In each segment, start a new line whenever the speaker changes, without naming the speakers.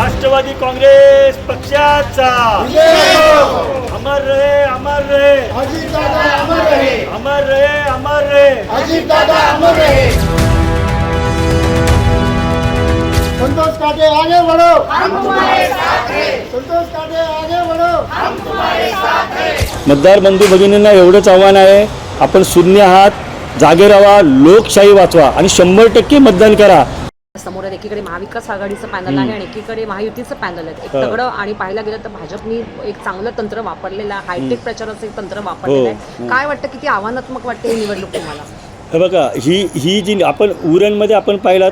राष्ट्रवादी काँग्रेस पक्षाचा अमर रहे, अमर रहे
अजीत दादा अमर रहे,
अमर रहे, अमर रहे
अजीत दादा अमर रहे। संतोष काटे आगे बढ़ो, हम तुम्हारे साथ हैं। संतोष काटे आगे बढ़ो, हम तुम्हारे साथ हैं।
मतदार बंधू भगिनींना एवढंच आव्हान आहे, आपण शून्य आहात, जागे राहा, लोकशाही वाचवा आणि 100% मतदान करा।
समोर एकीकडे महाविकास आघाडीचं पॅनल आहे आणि एकीकडे महायुतीचं पॅनल आहे। एक तगडं आणि पाहायला गेलं तर भाजपनी एक चांगलं तंत्र वापरलेलं आहे, हायटेक प्रचाराचं एक तंत्र वापरलेलं आहे। काय वाटतं, किती आव्हानात्मक वाटते ही निवडणूक तुम्हाला?
हे बघा, ही जी आपण उरणमध्ये आपण पाहिलात,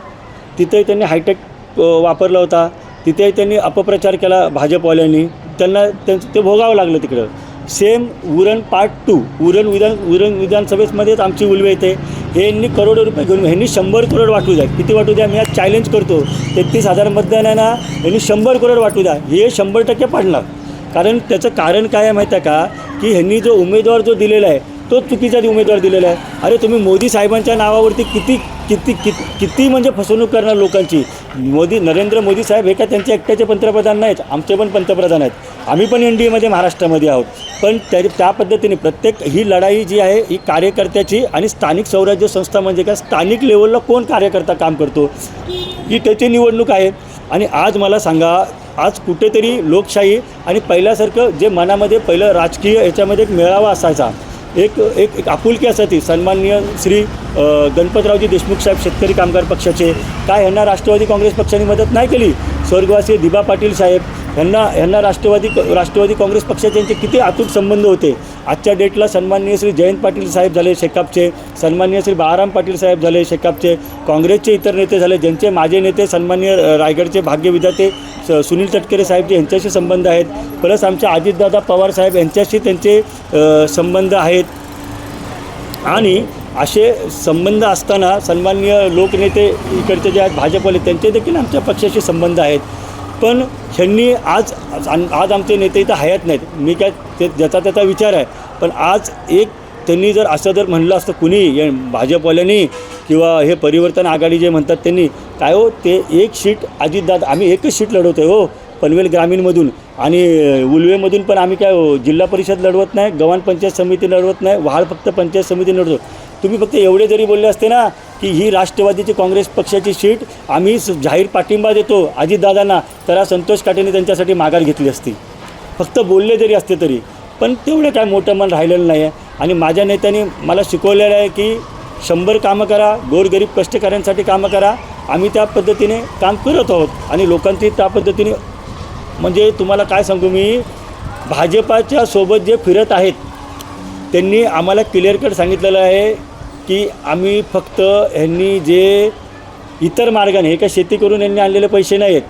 तिथे त्यांनी हायटेक वापरला होता, तिथे त्यांनी अपप्रचार केला भाजपवाल्यांनी, त्यांना ते भोगावं लागलं तिकडं। सेम उरण पार्ट 2 उरण विधानसभेमध्येच आमची उलवे येते, हे यांनी करोडो रुपये घेऊन ह्यांनी 100 करोड वाटू द्या, किती वाटू द्या, मी आज चॅलेंज करतो, 33,000 मतदान आहे ना, यांनी 100 करोड वाटू द्या, हे 100% पडणार। कारण त्याचं कारण काय आहे माहीत आहे का, की ह्यांनी जो उमेदवार जो दिलेला आहे तो चुकीचा उमेदवार दिलेला आहे। अरे तुम्ही मोदी साहेबांच्या नावावरती किती किती किती किती म्हणजे फसवणूक करणार लोकांची। नरेंद्र मोदी साहेब हे का त्यांचे एकट्याचे पंतप्रधान नाहीत, आमचे पण पंतप्रधान आहेत, आम्ही पण NDAमध्ये महाराष्ट्रामध्ये आहोत। पण त्या पद्धतीने प्रत्येक ही लढाई जी आहे ही कार्यकर्त्याची आणि स्थानिक स्वराज्य संस्था म्हणजे काय, स्थानिक लेवलला कोण कार्यकर्ता काम करतो ही त्याची निवडणूक आहे। आणि आज मला सांगा, आज कुठेतरी लोकशाही आणि पहिल्यासारखं जे मनामध्ये पहिलं राजकीय याच्यामध्ये एक मेळावा असायचा, एक आपुलकी असायची। सन्माननीय श्री गणपतरावजी देशमुख साहेब शेतकरी कामगार पक्षाचे, काय यांना राष्ट्रवादी काँग्रेस पक्षाने मदत नाही केली? स्वर्गवासी दिबा पाटील साहेब यांना राष्ट्रवादी काँग्रेस पक्षाचे यांचे किती अतूट संबंध होते। आजच्या डेटला सन्माननीय श्री जयंत पाटील साहेब झाले शेकापचे, सन्माननीय श्री बाळाराम पाटील साहेब झाले शेकापचे, काँग्रेसचे इतर नेते झाले, ज्यांचे माझे नेते सन्माननीय रायगडचे भाग्यविधाते सुनील तटकरे साहेब जे यांच्याशी संबंध आहेत, प्लस आमच्या अजितदादा पवार साहेब यांच्याशी त्यांचे संबंध आहेत। आणि असे संबंध असताना सन्माननीय लोकनेते इकडचे जे आहेत भाजपवाले, त्यांचे देखील आमच्या पक्षाशी संबंध आहेत। पण ह्यांनी आज आमचे नेते इथं हयात नाहीत, मी काय ते ज्याचा त्याचा विचार आहे, पण आज एक त्यांनी जर असं जर म्हणलं असतं कुणी भाजपवाल्यांनी किंवा हे परिवर्तन आघाडी जे म्हणतात त्यांनी, काय हो ते एक सीट अजितदादा, आम्ही एकच सीट लढवतो आहे हो पनवेल ग्रामीणमधून, आणि उलवेमधून पण आम्ही काय जिल्हा परिषद लढवत नाही, गव्हाण पंचायत समिती लढवत नाही, वहाळ फक्त पंचायत समिती लढवतो। तुम्ही फक्त एवढे जरी बोलले असते ना की ही राष्ट्रवादीची काँग्रेस पक्षाची सीट आम्ही जाहीर पाठिंबा देतो अजितदादांना, तर संतोष काटेंनी त्यांच्यासाठी माघार घेतली असती, फक्त बोलले जरी असते तरी। पण तेवढं काय मोठं मन राहिलेलं नाही आहे। आणि माझ्या नेत्यांनी मला शिकवलेलं आहे की 100 कामं करा, गोरगरीब कष्टकऱ्यांसाठी कामं करा, आम्ही त्या पद्धतीने काम करत आहोत। आणि लोकांची त्या पद्धतीने म्हणजे तुम्हाला काय सांगू, मी भाजपाच्या सोबत जे फिरत आहेत त्यांनी आम्हाला क्लिअर कट सांगितलेलं आहे की आम्ही फक्त ह्यांनी जे इतर मार्गाने, हे काय शेती करून यांनी आणलेले पैसे नाही आहेत,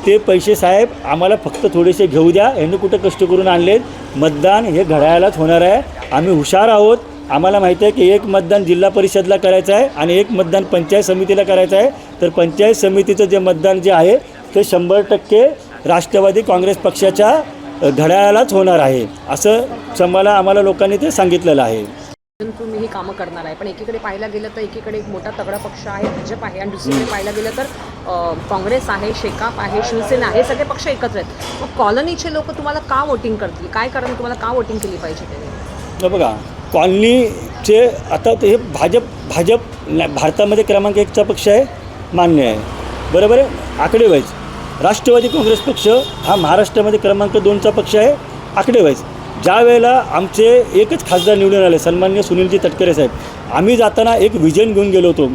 ते पैसे साहेब आम्हाला फक्त थोडेसे घेऊ द्या, ह्यांनी कुठं कष्ट करून आणलेत, मतदान हे घड्याळालाच होणार आहे, आम्ही हुशार आहोत, आम्हाला माहिती आहे की एक मतदान जिल्हा परिषदला करायचं आहे आणि एक मतदान पंचायत समितीला करायचं आहे, तर पंचायत समितीचं जे मतदान जे आहे ते 100% राष्ट्रवादी काँग्रेस पक्षाच्या घड्याळालाच होणार आहे, असं आम्हाला लोकांनी ते सांगितलेलं आहे।
तुम्ही ही कामं करणार आहे, पण एकीकडे पाहायला गेलं तर एकीकडे एक मोठा तगडा पक्ष आहे भाजप आहे, आणि दुसरीकडे पाहायला गेलं तर काँग्रेस आहे, शेकाप आहे, शिवसेना आहे, सगळे पक्ष एकत्र आहेत। मग कॉलनीचे लोक तुम्हाला का वोटिंग करतील, काय कारण तुम्हाला का वोटिंग केली पाहिजे त्यांनी?
बघा, कॉलनीचे आता ते हे भाजप भारतामध्ये क्रमांक 1चा पक्ष आहे, मान्य आहे, बरोबर आहे, आकडेवाईज। राष्ट्रवादी काँग्रेस पक्ष हा महाराष्ट्रामध्ये क्रमांक 2चा पक्ष आहे, आकडेवाईज। ज्या वेळेला आमचे एकच खासदार निवडून आले सन्माननीय सुनीलजी तटकरे साहेब, आम्ही जाताना एक विजन घेऊन गेलो होतो।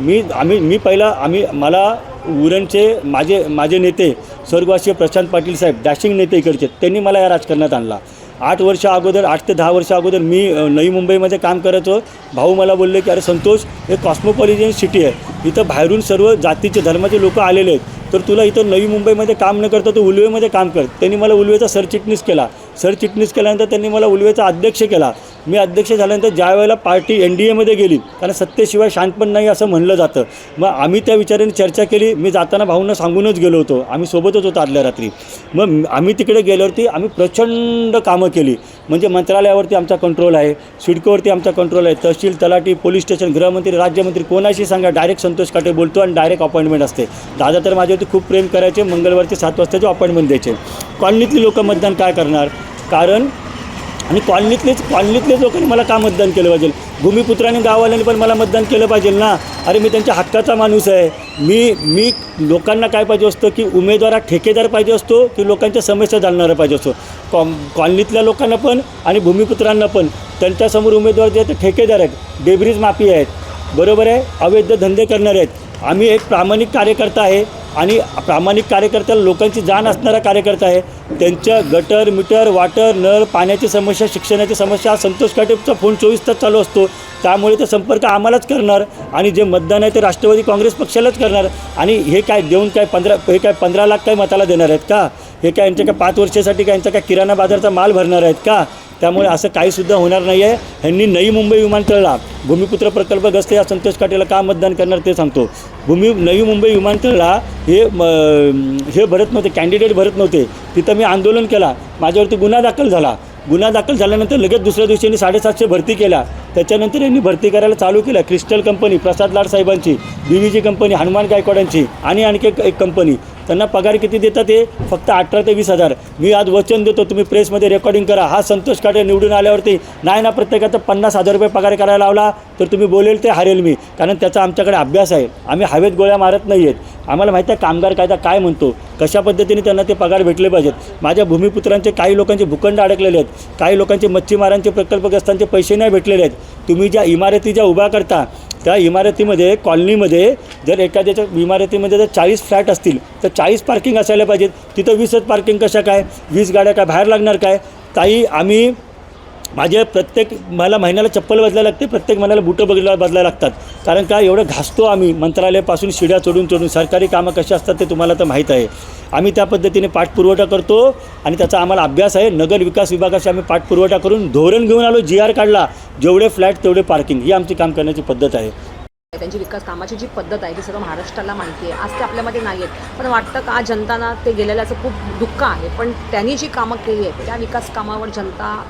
मला उरणचे माझे नेते स्वर्गवासी प्रशांत पाटील साहेब, डॅशिंग नेते इकडचे, त्यांनी मला या राजकारणात आणला। 8 वर्ष अगोदर, 8 ते 10 वर्ष अगोदर मी नवी मुंबईमध्ये काम करायचो। भाऊ मला बोलले की अरे संतोष, हे कॉस्मोपॉलिटन सिटी आहे, इथं बाहेरून सर्व जातीचे धर्माचे लोक आलेले आहेत, तर तुला इथं नवी मुंबईमध्ये काम न करता तू उलवेमध्ये काम कर। त्यांनी मला उलवेचा सरचिटणीस केला, सरचिटणीस केल्यानंतर त्यांनी मला उलवेचा अध्यक्ष केला। मी अध्यक्ष झाल्यानंतर ज्या वेळेला पार्टी NDAमध्ये गेली, कारण सत्तेशिवाय शांत पण नाही असं म्हणलं जातं, मग आम्ही त्या विचाराने चर्चा केली. मी जाताना भाऊंना सांगूनच गेलो होतो, आम्ही सोबतच होतो आदल्या रात्री. मग आम्ही तिकडे गेल्यावरती आम्ही प्रचंड कामं केली. म्हणजे मंत्रालयावरती आमचा कंट्रोल आहे, सिडकोवरती आमचा कंट्रोल आहे, तहसील, तलाठी, पोलीस स्टेशन, गृहमंत्री, राज्यमंत्री, कोणाशी सांगा डायरेक्ट संतोष काटे बोलतो आणि डायरेक्ट अपॉइंटमेंट असते. दादा तर माझ्यावरती खूप प्रेम करायचे, मंगळवारची 7 वाजताची अपॉइंटमेंट द्यायचे. कॉलनीतली लोक मतदान काय करणार? कारण आणि कॉलनीतलेच लोकांनी मला का मतदान केलं पाहिजे? भूमिपुत्रांनी, गाववाल्यांनी पण मला मतदान केलं पाहिजे ना. अरे मी त्यांच्या हक्काचा माणूस आहे. मी लोकांना काय पाहिजे असतं की उमेदवार ठेकेदार पाहिजे असतो की लोकांच्या समस्या जाणणारा पाहिजे असतो. कॉलनीतल्या लोकांना पण आणि भूमिपुत्रांना पण त्यांच्यासमोर उमेदवार जे आहेत ते ठेकेदार आहेत, डेब्रिज माफी आहेत, बरोबर आहे, अवैध धंदे करणारे आहेत. आम्ही एक प्रामाणिक कार्यकर्ता आहे आणि प्रामाणिक कार्यकर्त्याला लोकांची जाण असणारा कार्यकर्ता आहे. त्यांच्या गटर, मीटर, वाटर, नळ, पाण्याची समस्या, शिक्षणाची समस्या, संतोष काटेचा फोन 24 तास चालू असतो. त्यामुळे ते संपर्क आम्हालाच करणार आणि जे मतदान आहे ते राष्ट्रवादी काँग्रेस पक्षालाच करणार. आणि हे काय देऊन काय 15 लाख काय मताला देणार आहेत का? हे काय यांच्या काय 5 वर्षासाठी काय यांचा काय किराणा बाजारचा माल भरणार आहेत का? त्यामुळे असं काहीसुद्धा होणार नाही आहे. ह्यांनी नवी मुंबई विमानतळाला भूमिपुत्र प्रकल्पग्रस्त या संतोष काटेला का मतदान करणार ते सांगतो. नवी मुंबई विमानतळाला हे भरत नव्हते, कॅन्डिडेट भरत नव्हते. तिथं मी आंदोलन केला, माझ्यावरती गुन्हा दाखल झाला. गुन्हा दाखल झाल्यानंतर लगेच दुसऱ्या दिवशी यांनी 750 भरती केल्या. त्याच्यानंतर यांनी भरती करायला चालू केलं. क्रिस्टल कंपनी, प्रसाद लाड साहेबांची, BVG कंपनी, हनुमान गायकवाडांची आणि आणखी एक कंपनी. त्यांना पगार किती देतात? ते फक्त 18 ते 20 हजार. मी आज वचन देतो, तुम्ही प्रेसमध्ये रेकॉर्डिंग करा. हा संतोष काटे निवडून आल्यावरती नाही ना प्रत्येकाचा 50,000 रुपये पगार करायला लावला तर तुम्ही बोलेल ते हरेल मी. कारण त्याचा आमच्याकडे अभ्यास आहे. आम्ही हवेत गोळ्या मारत नाही आहेत. आम्हाला माहिती आहे कामगार कायदा काय म्हणतो, कशा पद्धतीने त्यांना ते पगार भेटले पाहिजेत. माझ्या भूमिपुत्रांचे काही लोकांचे भूखंड अडकलेले आहेत, काही लोकांचे मच्छीमारांचे प्रकल्पग्रस्तांचे पैसे नाही भेटलेले आहेत. तुम्ही ज्या इमारती ज्या उभा करता त्या इमारतीमध्ये, कॉलनीमध्ये जर एखाद्याच्या इमारतीमध्ये जर 40 फ्लॅट असतील तर 40 पार्किंग असायला पाहिजेत. तिथं 20च पार्किंग कशा काय? 20 गाड्या काय बाहेर लागणार काय? ताई, आम्ही मला महिन्याला चप्पल बदलायला लागते, प्रत्येक महिन्याला बुटं बदलायला लागतात. कारण काय एवढं घासतो आम्ही मंत्रालयापासून शिड्या चढून सरकारी कामं कशी असतात ते तुम्हाला तर माहीत आहे. आम्ही त्या पद्धतीने पाठपुरवठा करतो आणि त्याचा आम्हाला अभ्यास आहे. नगर विकास विभागाशी आम्ही पाठपुरवठा करून धोरण घेऊन आलो, GR काढला, जेवढे फ्लॅट तेवढे पार्किंग, ही आमची काम करण्याची पद्धत आहे.
त्यांची विकास कामाची जी पद्धत आहे ती सगळं महाराष्ट्राला माहिती आहे. आज ते आपल्यामध्ये नाही आहेत, पण वाटतं का जनताना ते गेलेल्याचं खूप दुःख आहे. पण त्यांनी जी कामं केली आहेत त्या विकास कामावर जनता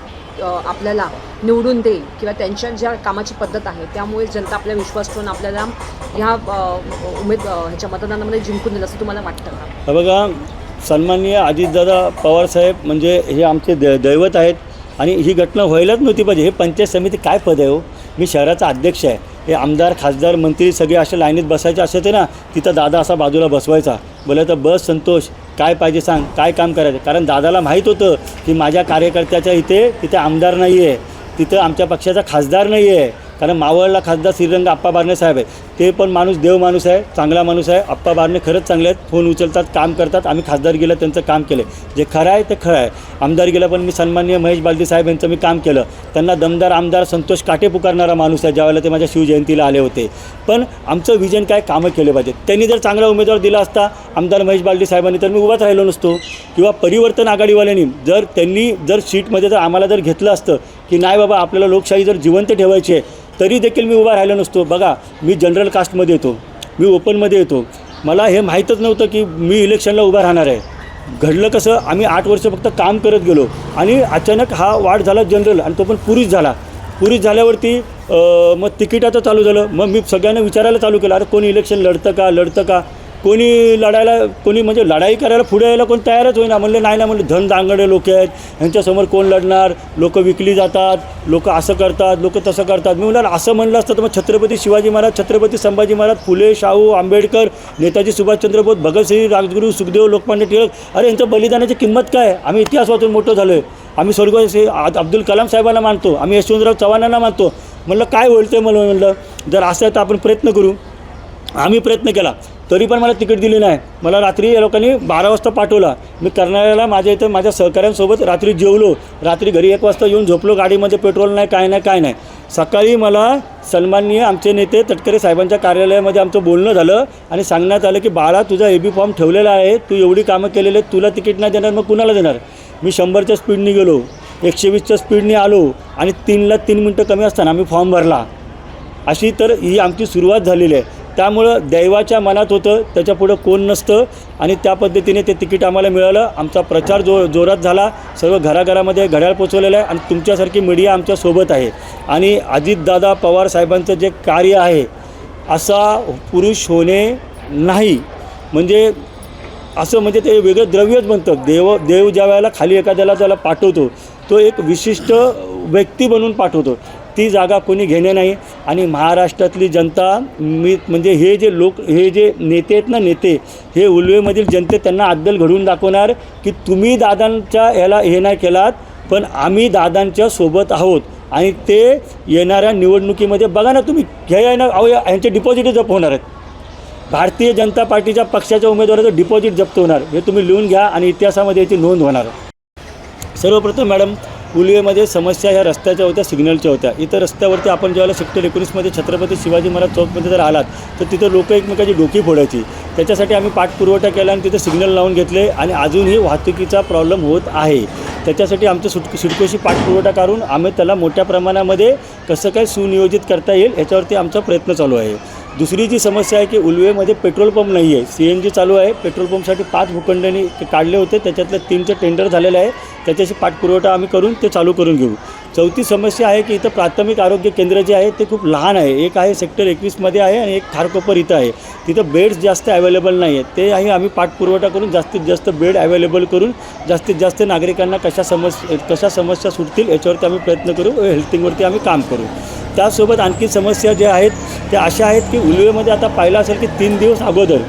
आपल्याला निवडून देईल किंवा त्यांच्या ज्या कामाची पद्धत आहे त्यामुळे जनता आपला विश्वास ठेवून आपल्याला ह्या ह्याच्या मतदानामध्ये जिंकून दिलं असं तुम्हाला वाटतं का?
बघा, सन्माननीय अजितदादा पवारसाहेब म्हणजे हे आमचे दैवत आहेत आणि ही घटना व्हायलाच नव्हती पाहिजे. हे पंचायत समिती काय पद आहे हो? मी शहराचा अध्यक्ष आहे. हे आमदार, खासदार, मंत्री सगळे अशा लाईनीत बसायचे असायचे ना, तिथं दादा असा बाजूला बसवायचा. बोलायचा बस संतोष, काय पाहिजे सांग, काय काम करायचं. कारण दादाला माहीत होतं की माझ्या कार्यकर्त्याच्या तिथे आमदार नाही आहे, तिथं आमच्या पक्षाचा खासदार नाही आहे. कारण मावळला खासदार श्रीरंग आप्पा बारणे साहेब आहे, ते पण माणूस देव माणूस आहे, चांगला माणूस आहे. आप्पा बारणे खरंच चांगले आहेत, फोन उचलतात, काम करतात. आम्ही खासदारकीला त्यांचं काम केलं, जे खरं आहे ते खरं आहे. आमदारकीला पण मी सन्माननीय महेश बालदी साहेब यांचं मी काम केलं. त्यांना दमदार आमदार संतोष काटे पुकारणारा माणूस आहे, ज्यावेळेला ते माझ्या शिवजयंतीला आले होते. पण आमचं विजन काय, कामं केले पाहिजेत. त्यांनी जर चांगला उमेदवार दिला असता आमदार महेश बालदी साहेबांनी तर मी उभाच राहिलो नसतो. किंवा परिवर्तन आघाडीवाल्यांनी जर सीटमध्ये जर आम्हाला जर घेतलं असतं की नाही बाबा आपल्याला लोकशाही जर जिवंत ठेवायची आहे तरी देखील मी उभा राहिलो नसतो. बघा, मी जनरल कास्टमध्ये येतो, मी ओपनमध्ये येतो. मला हे माहीतच नव्हतं की मी इलेक्शनला उभा राहणार आहे. घडलं कसं, आम्ही 8 वर्ष फक्त काम करत गेलो आणि अचानक हा वाढ झाला जनरल आणि तो पण पुरुष झाला. पुरुष झाल्यावरती मग तिकिटाचं चालू झालं. मग मी सगळ्यांना विचारायला चालू केलं, अरे कोणी इलेक्शन लढतं का? कोणी लढाई करायला पुढे यायला कोण तयारच होईना. म्हणले नाही ना, म्हणले धन दांगडे लोक आहेत, ह्यांच्यासमोर कोण लढणार, लोक विकली जातात, लोक असं करतात, लोक तसं करतात. मी म्हणलं असं म्हणलं असतं तर मग छत्रपती शिवाजी महाराज, छत्रपती संभाजी महाराज, फुले, शाहू, आंबेडकर, नेताजी सुभाषचंद्र बोस, भगतसिंग, राजगुरू, सुखदेव, लोकमान्य टिळक, अरे यांच्या बलिदानाची किंमत काय? आम्ही इतिहास वाचून मोठं झालो आहे. आम्ही स्वर्गीय अब्दुल कलाम साहेबांना मानतो, आम्ही यशवंतराव चव्हाणांना मानतो. म्हणलं काय बोलतंय म्हणलं जर असं आहे तर आपण प्रयत्न करू. आम्ही प्रयत्न केला तरी पण मला तिकीट दिली नाही. मला रात्री या लोकांनी 12 वाजता पाठवला. मी करणाऱ्याला माझ्या इथं माझ्या सहकाऱ्यांसोबत रात्री जेवलो, रात्री घरी 1 वाजता येऊन झोपलो. गाडीमध्ये पेट्रोल नाही, काय नाही. सकाळी मला सन्माननीय आमचे नेते तटकरे साहेबांच्या कार्यालयामध्ये आमचं बोलणं झालं आणि सांगण्यात आलं की बाळा तुझा AB फॉर्म ठेवलेला आहे, तू एवढी कामं केलेले आहेत, तुला तिकीट नाही देणार, मग कुणाला देणार? मी 100च्या स्पीडने गेलो. 120च्या स्पीडने आलो आणि 3ला 3 मिनटं कमी असताना आम्ही फॉर्म भरला. अशी तर ही आमची सुरुवात झालेली आहे. त्यामुळं दैवाच्या मनात होतं, त्याच्यापुढं कोण नसतं आणि त्या पद्धतीने ते तिकीट आम्हाला मिळालं. आमचा प्रचार जोरात झाला. सर्व घराघरामध्ये घड्याळ पोचवलेलं आहे आणि तुमच्यासारखी मीडिया आमच्यासोबत आहे. आणि अजितदादा पवार साहेबांचं जे कार्य आहे असा पुरुष होणे नाही, म्हणजे असं म्हणजे ते वेगळं द्रव्यच बनतं. देव ज्या वेळेला खाली एखाद्याला त्याला पाठवतो तो एक विशिष्ट व्यक्ती बनून पाठवतो. ती जागा कोणी घेणे नाही. आणि महाराष्ट्रातली जनता म्हणजे हे जे नेते आहेत ना, नेते हे उल्वेमधील जनते त्यांना अद्दल घडवून दाखवणार की तुम्ही दादांच्या ह्याला हे नाही केलात, पण आम्ही दादांच्या सोबत आहोत. आणि ते येणाऱ्या निवडणुकीमध्ये बघा ना तुम्ही, ह्यांचे डिपॉझिट जप्त होणार आहेत. भारतीय जनता पार्टीच्या पक्षाच्या उमेदवाराचं डिपॉझिट जप्त होणार, हे तुम्ही लिहून घ्या आणि इतिहासामध्ये याची नोंद होणार. सर्वप्रथम मॅडम, उल्वेमध्ये समस्या ह्या रस्त्याच्या होत्या, सिग्नलच्या होत्या. इथं रस्त्यावरती आपण ज्यावेळेला सेक्टर 19मध्ये छत्रपती शिवाजी महाराज चौकमध्ये जर आलात तर तिथं लोक एकमेकाची डोकी फोडायची. त्याच्यासाठी आम्ही पाठपुरवठा केला आणि तिथं सिग्नल लावून घेतले आणि अजूनही वाहतुकीचा प्रॉब्लेम होत आहे. त्याच्यासाठी आमचं सिडकोशी पाठपुरवठा करून आम्ही त्याला मोठ्या प्रमाणामध्ये कसं काय सुनियोजित करता येईल याच्यावरती आमचा प्रयत्न चालू आहे. दुसरी जी समस्या आहे की उल्वेमध्ये पेट्रोल पंप नाही आहे. CNG चालू आहे. पेट्रोल पंपसाठी 5 भूखंडांनी काढले होते, त्याच्यातल्या 3चे टेंडर झालेलं आहे. त्याच्याशी पाठपुरवठा आम्ही करून ते चालू करून घेऊ. चौथी समस्या आहे की इथं प्राथमिक आरोग्य केंद्र जे आहे ते खूप लहान आहे. एक आहे सेक्टर 21मध्ये आहे आणि एक खारकोपर इथं आहे. तिथं बेड्स जास्त अवेलेबल नाही आहेत. ते आम्ही पाठपुरवठा करून जास्तीत जास्त बेड अवेलेबल करून जास्तीत जास्त नागरिकांना कशा समस्या सुटतील याच्यावरती आम्ही प्रयत्न करू. हेल्थिंगवरती आम्ही काम करू. त्यासोबत आणखी समस्या ज्या आहेत त्या अशा आहेत की उल्वेमध्ये आता पाहिलं असेल की 3 दिवस अगोदर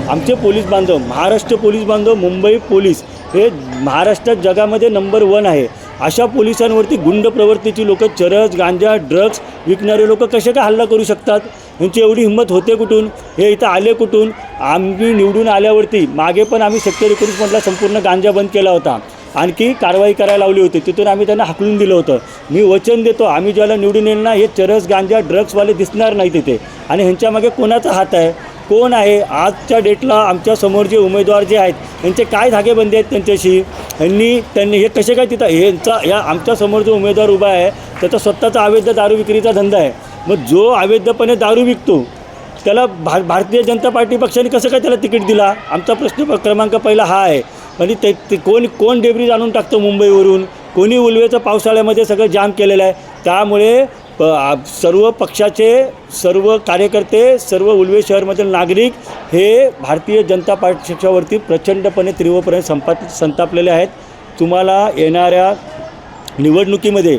आमचे पोलीस बांधव, महाराष्ट्र पोलीस बांधव, मुंबई पोलीस हे महाराष्ट्रात जगामध्ये नंबर 1 आहे. अशा पोलिसांवरती गुंड प्रवृत्तीची लोक, चरस, गांजा, ड्रग्ज विकणारे लोक कसे काय हल्ला करू शकतात? यांची एवढी हिंमत होते कुठून? हे इथं आले कुठून? आम्ही निवडून आल्यावरती मागे पण आम्ही सेक्टर 19मधला संपूर्ण गांजा बंद केला होता. आणखी कारवाई करायला लावली होती. तिथून आम्ही त्यांना हाकलून दिलं होतं. मी वचन देतो, आम्ही ज्याला निवडून येईल ना, हे चरस, गांजा, ड्रग्सवाले दिसणार नाही तिथे. आणि ह्यांच्यामागे कोणाचा हात आहे? कोण आहे? आजच्या डेटला आमच्यासमोर जे उमेदवार जे आहेत यांचे काय धागेबंदी आहेत त्यांच्याशी? त्यांनी हे कसे काय तिथं या आमच्यासमोर जो उमेदवार उभा आहे त्याचा स्वतःचा अवैध दारू विक्रीचा धंदा आहे. मग जो अवैधपणे दारू विकतो त्याला भारतीय जनता पार्टी पक्षाने कसं काय त्याला तिकीट दिला? आमचा प्रश्न क्रमांक पहिला हा आहे. म्हणजे ते कोण डेब्रीज आणून टाकतो मुंबईवरून? कोणी उल्वेचं पावसाळ्यामध्ये सगळं जाम केलेलं आहे. त्यामुळे सर्व पक्षाचे सर्व कार्यकर्ते, सर्व उल्वे शहरमधील नागरिक हे भारतीय जनता पक्षावरती प्रचंडपणे तीव्रपणे संतापलेले आहेत. तुम्हाला येणाऱ्या निवडणुकीमध्ये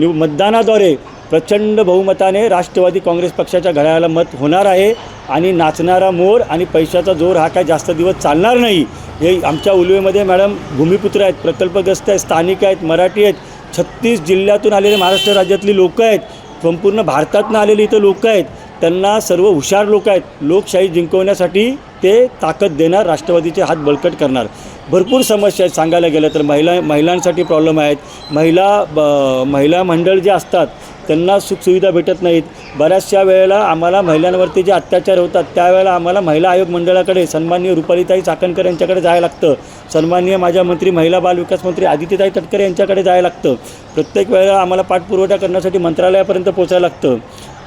मतदानाद्वारे प्रचंड बहुमताने राष्ट्रवादी काँग्रेस पक्षाच्या घड्याळाला मत होणार आहे. आणि नाचणारा मोर आणि पैशाचा जोर हा काय जास्त दिवस चालणार नाही. हे आमच्या उल्वेमध्ये मॅडम भूमिपुत्र आहेत, प्रकल्पग्रस्त आहेत, स्थानिक आहेत, मराठी आहेत, 36 जिल्ह्यातून आलेले महाराष्ट्र राज्यातली लोकं आहेत, संपूर्ण भारतातून आलेली इथं लोकं आहेत. त्यांना सर्व हुशार लोक आहेत. लोकशाही जिंकवण्यासाठी ते ताकद देणार, राष्ट्रवादीचे हात बळकट करणार. भरपूर समस्या आहेत सांगायला गेलं तर. महिलांसाठी प्रॉब्लेम आहेत. महिला मंडळ जे असतात त्यांना सुखसुविधा भेटत नाहीत. बऱ्याचशा वेळेला आम्हाला महिलांवरती जे अत्याचार होतात त्यावेळेला आम्हाला महिला आयोग मंडळाकडे सन्माननीय रुपालीताई चाकणकर यांच्याकडे जायला लागतं. सन्माननीय माझ्या मंत्री महिला बाल विकास मंत्री आदित्यताई तटकरे यांच्याकडे जायला लागतं. प्रत्येक वेळेला आम्हाला पाठपुरवठा करण्यासाठी मंत्रालयापर्यंत पोचायला लागतं.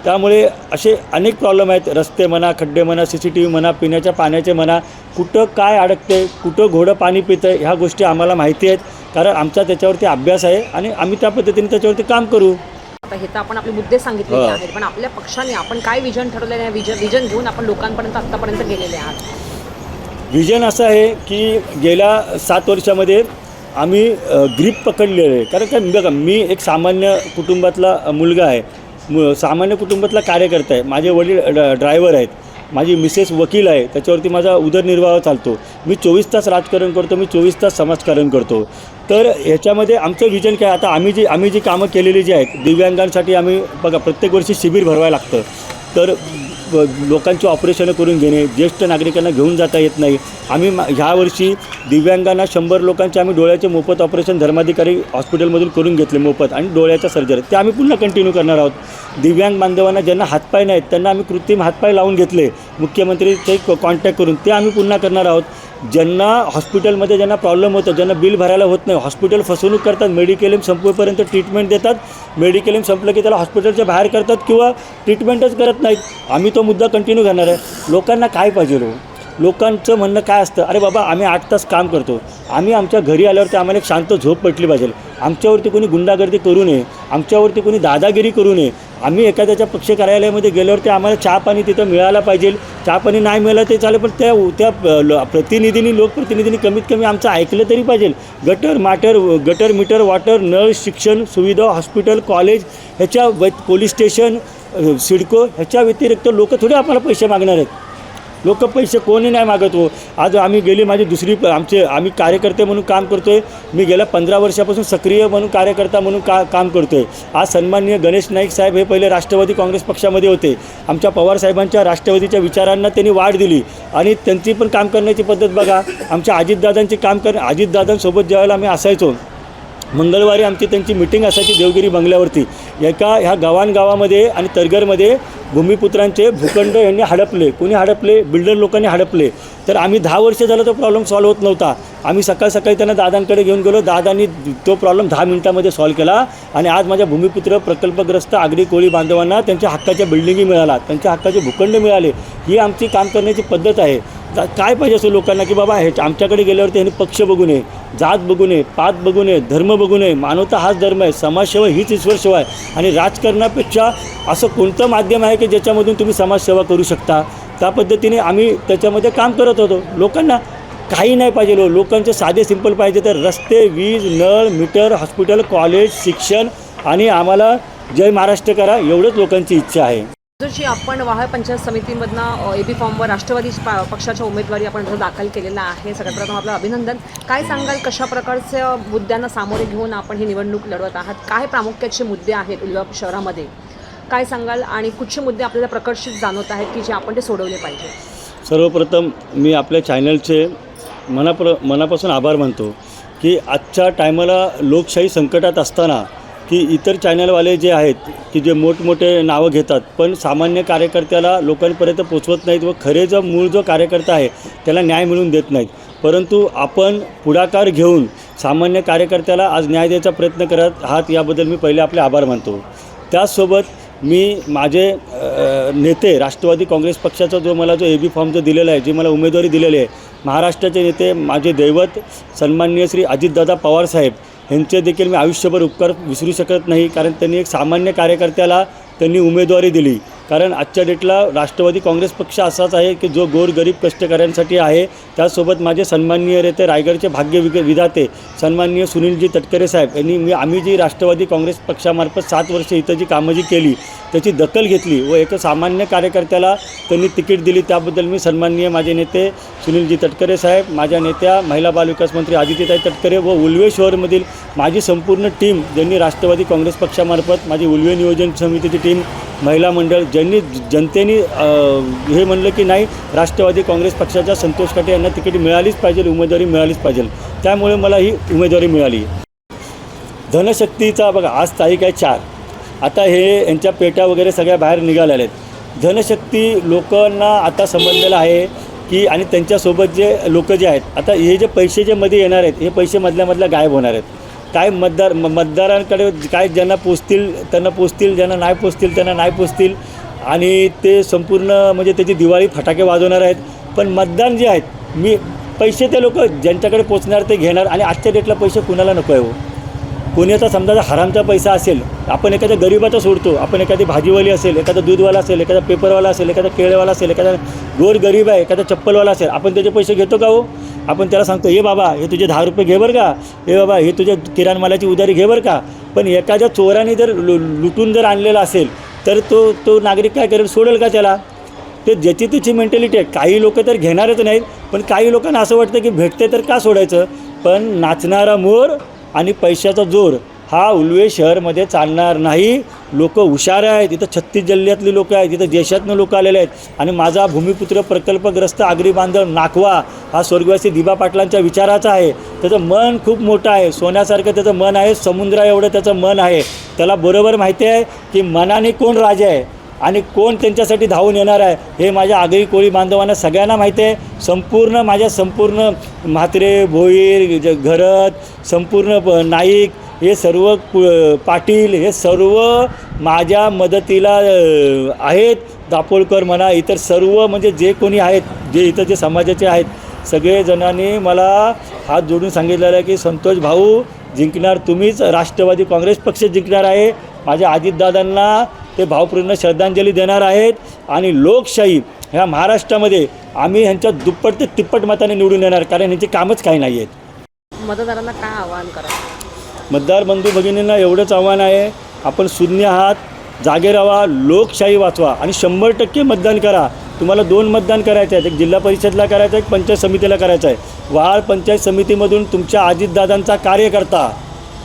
त्यामुळे असे अनेक प्रॉब्लेम आहेत. रस्ते म्हणा, खड्डे म्हणा, CCTV म्हणा, पिण्याच्या पाण्याचे म्हणा, कुठं काय अडकते, कुठं घोडं पाणी पितं, ह्या गोष्टी आम्हाला माहिती आहेत. कारण आमचा त्याच्यावरती अभ्यास आहे आणि आम्ही त्या पद्धतीने त्याच्यावरती काम करू.
आता हे तर आपण आपले मुद्दे सांगितलेले आहेत, पण आपल्या पक्षाने आपण काय विजन ठरवलेलं आहे? विजन घेऊन आपण लोकांपर्यंत आत्तापर्यंत गेलेले आहात.
विजन असं आहे की गेल्या 7 वर्षामध्ये आम्ही ग्रीप पकडलेलं आहे. कारण काय बघा, मी एक सामान्य कुटुंबातला मुलगा आहे, सामान्य कुटुंबातला कार्यकर्ता आहे. माझे वडील ड्रायव्हर आहेत, माझी मिसेस वकील आहे, त्याच्यावरती माझा उदरनिर्वाह चालतो. मी 24 तास राजकारण करतो, मी 24 तास समाजकारण करतो. तर ह्याच्यामध्ये आमचं विजन काय? आता आम्ही जी कामं केलेली जी आहेत, दिव्यांगांसाठी आम्ही बघा प्रत्येक वर्षी शिबिर भरवायला लागतं. तर लोकांची ऑपरेशनं करून घेणे, ज्येष्ठ नागरिकांना घेऊन जाता येत नाही. आम्ही ह्या वर्षी दिव्यांगांना 100 लोकांचे आम्ही डोळ्याचे मोफत ऑपरेशन धर्माधिकारी हॉस्पिटलमधून करून घेतले मोफत, आणि डोळ्याच्या सर्जरी ते आम्ही पुन्हा कंटिन्यू करणार आहोत. दिव्यांग बांधवांना ज्यांना हातपाय नाहीत त्यांना आम्ही कृत्रिम हातपाय लावून घेतले मुख्यमंत्रीचे कॉन्टॅक्ट करून, ते आम्ही पुन्हा करणार आहोत. ज्यांना हॉस्पिटलमध्ये ज्यांना प्रॉब्लेम होतं, ज्यांना बिल भरायला होत नाही, हॉस्पिटल फसवणूक करतात, मेडिक्लेम संपेपर्यंत ट्रीटमेंट देतात, मेडिक्लेम संपलं की त्याला हॉस्पिटलच्या बाहेर करतात किंवा ट्रीटमेंटच करत नाहीत. आम्ही तो मुद्दा कंटिन्यू करणार आहे. लोकांना काय पाहिजे हो? लोकांचं म्हणणं काय असतं, अरे बाबा आम्ही 8 तास काम करतो, आम्ही आमच्या घरी आल्यावरती आम्हाला एक शांत झोप पटली पाहिजे, आमच्यावरती कोणी गुंडागर्दी करू नये, आमच्यावरती कोणी दादागिरी करू नये. आम्ही एखाद्याच्या पक्ष कार्यालयामध्ये गेल्यावरती आम्हाला चहा पाणी तिथं मिळायला पाहिजे. चहा पाणी नाही मिळालं ते चालेल, पण त्या प्रतिनिधींनी, लोकप्रतिनिधींनी कमीत कमी आमचं ऐकलं तरी पाहिजे. गटर मीटर वाटर नळ शिक्षण सुविधा हॉस्पिटल कॉलेज ह्याच्या पोलीस स्टेशन सिडको ह्याच्या व्यतिरिक्त लोक थोडे आम्हाला पैसे मागणार आहेत. लोक पैसे कोणी नाही मागत हो. आज आम्ही गेली माझी आम्ही कार्यकर्ते म्हणून काम करतो आहे. मी गेल्या 15 वर्षापासून सक्रिय म्हणून कार्यकर्ता म्हणून काम करतो आहे. आज सन्माननीय गणेश नाईक साहेब हे पहिले राष्ट्रवादी काँग्रेस पक्षामध्ये होते. आमच्या पवारसाहेबांच्या राष्ट्रवादीच्या विचारांना त्यांनी वाढ दिली आणि त्यांची पण काम करण्याची पद्धत बघा. आमच्या अजितदादांची अजितदादांसोबत ज्यावेळेला आम्ही असायचो, मंगळवारी आमची त्यांची मिटिंग असायची देवगिरी बंगल्यावरती. ह्या गावांगावामध्ये आणि तरघरमध्ये भूमिपुत्रांचे भूखंड यांनी हडपले. कोणी हडपले? बिल्डर लोकांनी हडपले. तर आम्ही 10 वर्ष झालं तो प्रॉब्लेम सॉल्व्ह होत नव्हता. आम्ही सकाळी त्यांना दादांकडे घेऊन गेलो. दादांनी तो प्रॉब्लेम 10 मिनिटामध्ये सॉल्व्ह केला आणि आज माझ्या भूमिपुत्र प्रकल्पग्रस्त आगरी कोळी बांधवांना त्यांच्या हक्काच्या बिल्डिंगी मिळाला, त्यांच्या हक्काचे भूखंड मिळाले. ही आमची काम करण्याची पद्धत आहे. काय पाहिजे असं लोकांना की बाबा हे आमच्याकडे गेल्यावरती ह्यांनी पक्ष बघू नये, जात बघू नये, पात बघू नये, धर्म बघू नये. मानवता हाच धर्म आहे, समाजसेवा हीच ईश्वरसेवा आहे. आणि राजकारणापेक्षा असं कोणतं माध्यम आहे की ज्याच्यामधून तुम्ही समाजसेवा करू शकता? त्या पद्धतीने आम्ही त्याच्यामध्ये काम करत होतो. लोकांना काही नाही पाहिजे, लोकांचे साधे सिंपल पाहिजे. तर रस्ते, वीज, नळ, मीटर, हॉस्पिटल, कॉलेज, शिक्षण आणि आम्हाला जय महाराष्ट्र करा एवढंच लोकांची इच्छा आहे.
जी आपण वाहळ पंचायत समितीमधनं एबी फॉर्मवर राष्ट्रवादी पक्षाच्या उमेदवारी आपण दाखल केलेला आहे. सगळ्यात प्रथम आपलं अभिनंदन. काय सांगाल, कशा प्रकारच्या मुद्द्यांना सामोरे घेऊन आपण ही निवडणूक लढवत आहात? काय प्रामुख्याचे मुद्दे आहेत उल्हास शहरामध्ये, काय सांगाल? आणि कुठचे मुद्दे आपल्याला प्रकर्षित जाणवत आहेत की जे आपण ते सोडवले पाहिजे?
सर्वप्रथम मी आपल्या चॅनलचे मनापासून आभार मानतो की आजच्या टायमाला लोकशाही संकटात असताना की इतर चॅनलवाले जे आहेत की जे मोठमोठे नावं घेतात पण सामान्य कार्यकर्त्याला लोकांपर्यंत पोचवत नाहीत व खरे मूळ जो कार्यकर्ता आहे त्याला न्याय मिळवून देत नाहीत. परंतु आपण पुढाकार घेऊन सामान्य कार्यकर्त्याला आज न्याय द्यायचा प्रयत्न करत आहात, याबद्दल मी पहिले आपले आभार मानतो. त्याचसोबत मी माझे नेते राष्ट्रवादी काँग्रेस पक्षाचा जो मला एबी फॉर्म जो दिलेला आहे, जी मला उमेदवारी दिलेली आहे, महाराष्ट्राचे नेते माझे दैवत सन्माननीय श्री अजितदादा पवारसाहेब यांचे देखील मी आयुष्यभर उपकार विसरू शकत नाही. कारण त्यांनी एक सामान्य कार्यकर्त्याला त्यांनी उमेदवारी दिली. कारण आजच्या डेटला राष्ट्रवादी काँग्रेस पक्ष असाच आहे की जो गोरगरीब कष्टकऱ्यांसाठी आहे. त्यासोबत माझे सन्माननीय नेते रायगडचे भाग्य विधाते सन्माननीय सुनीलजी तटकरे साहेब यांनी आम्ही जी राष्ट्रवादी काँग्रेस पक्षामार्फत 7 वर्ष इथं जी कामं जी केली त्याची दखल घेतली व एका सामान्य कार्यकर्त्याला त्यांनी तिकीट दिली. त्याबद्दल मी सन्माननीय माझे नेते सुनीलजी तटकरे साहेब, माझ्या नेत्या महिला बालविकास मंत्री आदित्यताई तटकरे व उल्वे शहरमधील माझी संपूर्ण टीम, ज्यांनी राष्ट्रवादी काँग्रेस पक्षामार्फत माझी उल्वे नियोजन समितीची टीम, महिला मंडळ, ज्यांनी जनतेने हे म्हणलं की नाही राष्ट्रवादी काँग्रेस पक्षाच्या संतोष काटे यांना तिकीट मिळालीच पाहिजे, उमेदवारी मिळालीच पाहिजे, त्यामुळे मला ही उमेदवारी मिळाली. धनशक्तीचा बघा आज तारीख आहे 4. आता हे यांच्या पेट्या वगैरे सगळ्या बाहेर निघालेल्या आहेत. धनशक्ती लोकांना आता समजलेलं आहे की आणि त्यांच्यासोबत जे लोक जे आहेत आता हे जे पैसे जे मध्ये येणार आहेत हे पैसे मधल्या गायब होणार आहेत. काय मतदारांकडे काय ज्यांना पोचतील त्यांना पोचतील, ज्यांना नाही पोचतील त्यांना नाही पोचतील आणि ते संपूर्ण म्हणजे त्याची दिवाळी फटाके वाजवणार आहेत. पण मतदान जे आहेत पैसे ते लोक ज्यांच्याकडे पोचणार ते घेणार. आणि आजच्या डेटला पैसे कुणाला नको आहे हो. कोणी आता समजा हरामचा पैसा असेल, आपण एखाद्या गरीबाचा सोडतो, आपण एखादी भाजीवाली असेल, एखादा दूधवाला असेल, एखादा पेपरवाला असेल, एखादा केळेवाला असेल, एखादा गोर गरीब आहे, एखादा चप्पलवाला असेल, आपण त्याचे पैसे घेतो का हो? आपण त्याला सांगतो हे बाबा हे तुझे 10 रुपये घे बरं का, हे बाबा हे तुझ्या किराणा मालाची उधारी घे बरं का. पण एखाद्या चोराने जर लुटून जर आणलेला असेल तर तो नागरिक काय करेल? सोडेल का त्याला? ते ज्याची त्याची मेंटॅलिटी आहे. काही लोक तर घेणारच नाहीत, पण काही लोकांना असं वाटतं की भेटते तर का सोडायचं. पण नाचणारा मोर आणि पैशाचा जोर हा उल्वे शहरमध्ये चालणार नाही. लोक हुशार आहेत, इथं 36 जिल्ह्यातली लोक आहेत, इथं देशातनं लोक आलेले आहेत. आणि माझा भूमिपुत्र प्रकल्पग्रस्त आगरी बांधव नाखवा हा स्वर्गवासी दिबा पाटलांच्या विचाराचा आहे. त्याचं मन खूप मोठं आहे, सोन्यासारखं त्याचं मन आहे, समुद्रा एवढं त्याचं मन आहे. त्याला बरोबर माहिती आहे की मनाने कोण राजा आहे आणि कोण त्यांच्यासाठी धावून येणार आहे हे माझ्या आगरी कोळी बांधवांना सगळ्यांना माहिती आहे. संपूर्ण म्हात्रे, भोईर, घरत, संपूर्ण नाईक, हे सर्व पाटील, हे सर्व माझ्या मदतीला आहेत. दापोलकर म्हणा, इतर सर्व म्हणजे जे कोणी आहेत, जे इतर जे समाजाचे आहेत, सगळेजणांनी मला हात जोडून सांगितलेलं आहे की संतोष भाऊ जिंकणार तुम्हीच, राष्ट्रवादी काँग्रेस पक्ष जिंकणार आहे. माझ्या अजितदादांना ते भावपूर्ण श्रद्धांजली देणार आहेत आणि लोकशाही ह्या महाराष्ट्रामध्ये आम्ही ह्यांच्या दुप्पट ते तिप्पट मताने निवडून येणार, कारण ह्यांचे कामच काही नाही आहेत.
मतदारांना काय आवाहन करा?
मतदार बंधू भगिनींना एवढंच आव्हान आहे, आपण शून्य आहात, जागे राहा, लोकशाही वाचवा आणि 100% मतदान करा. तुम्हाला 2 मतदान करायचं आहे, एक जिल्हा परिषदला करायचं आहे, एक पंचायत समितीला करायचं आहे. वाळ पंचायत समितीमधून तुमच्या अजितदादांचा कार्यकर्ता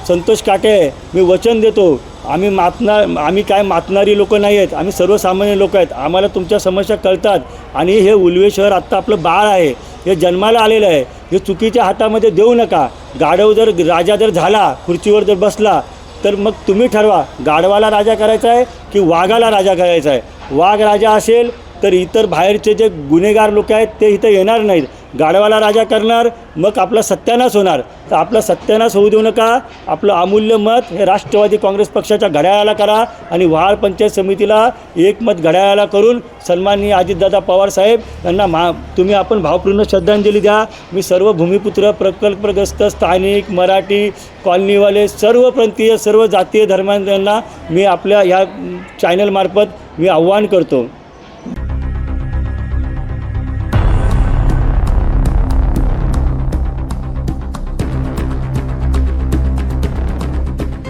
संतोष काटे, मी वचन देतो, आम्ही काय मातणारी लोक नाही आहेत, आम्ही सर्वसामान्य लोक आहेत. आम्हाला तुमच्या समस्या कळतात आणि हे उल्वे शहर आत्ता आपलं बाळ आहे, हे जन्माला आलेलं आहे. हे चुकीच्या हातामध्ये देऊ नका. गाढव जर राजा जर झाला, खुर्चीवर जर बसला, तर मग तुम्ही ठरवा गाढवाला राजा करायचा आहे की वाघाला राजा करायचा आहे. वाघ राजा असेल तर इतर बाहेरचे जे गुन्हेगार लोक आहेत ते इथं येणार नाहीत. गाढवाला राजा करणार, मग आपला सत्यानाश होणार. तर आपला सत्यानाश होऊ देऊ नका. आपलं अमूल्य मत हे राष्ट्रवादी काँग्रेस पक्षाच्या घड्याळाला करा आणि वाळ पंचायत समितीला एक मत घड्याळाला करून सन्माननीय अजितदादा पवार साहेब यांना तुम्ही आपण भावपूर्ण श्रद्धांजली द्या. मी सर्व भूमिपुत्र, प्रकल्पग्रस्त, स्थानिक, मराठी, कॉलनीवाले, सर्व प्रांतीय, सर्व जातीय धर्मांना मी आपल्या ह्या चॅनलमार्फत मी आव्हान करतो